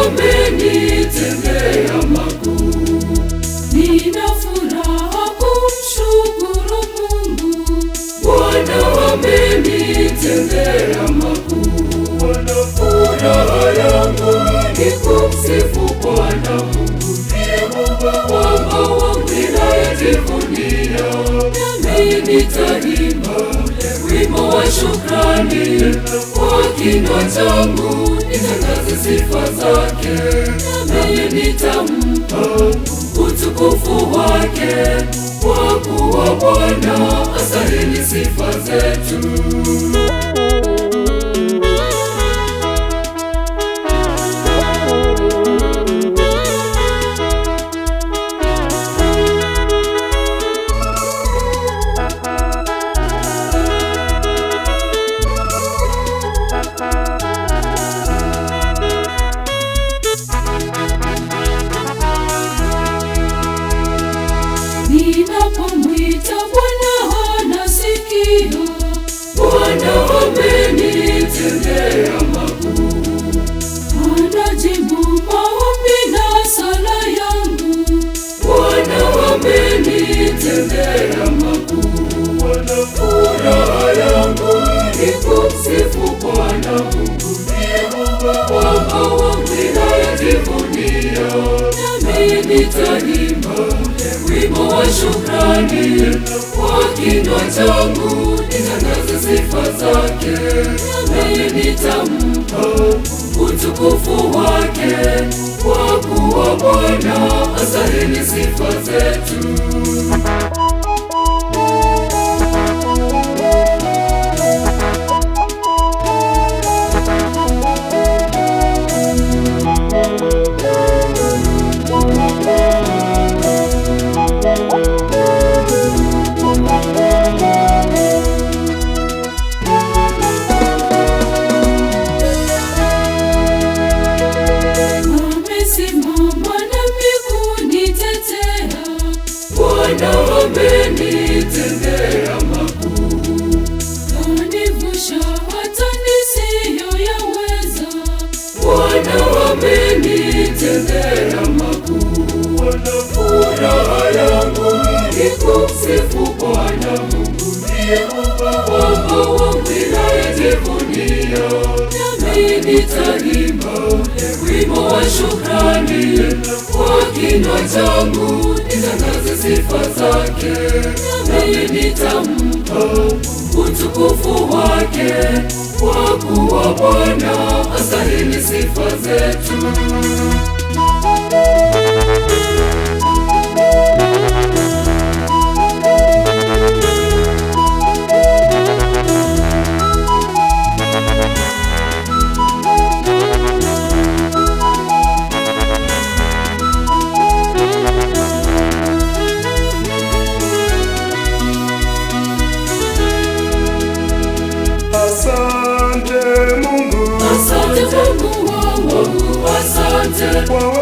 amenitendea makuu. Nina furaha kumshukuru Mungu, Bwana amenitendea makuu. Furaha yangu ni kumsifu Bwana Mungu, ndiye mwamba wangu ninayejivunia. Nami nitaimba wimbo wa shukrani kwa kinywa changu, nitangaze sifa zake. Nami nitampa utukufu wake, kwa kuwa Bwana astahili sifa zetu. Ninapomwita Bwana anasikia, Bwana amenitendea makuu. Anajibu maombi na sala yangu, Bwana amenitendea makuu. Furaha yangu ni kumsifu Bwana Mungu, ndiye mwamba wangu ninayejivunia. Nami nitaimba wimbo wa shukrani kwa kinywa changu, nitangaze sifa zake. Nami nitampa utukufu wake, kwa kuwa Bwana astahili sifa zetu. Bwana amenitendea makuu. Kanivusha hata nisiyoyaweza, Bwana amenitendea makuu. Furaha yangu ni kumsifu Bwana Mungu, ndiye mwamba wangu ninayejivunia. Nami nitaimba wimbo wa shukrani kwa kinywa changu, nitangaze sifa zake. Nami nitampa utukufu wake, kwa kuwa Bwana astahili sifa zetu. Asante Mungu, asante Mungu wangu, asante kwa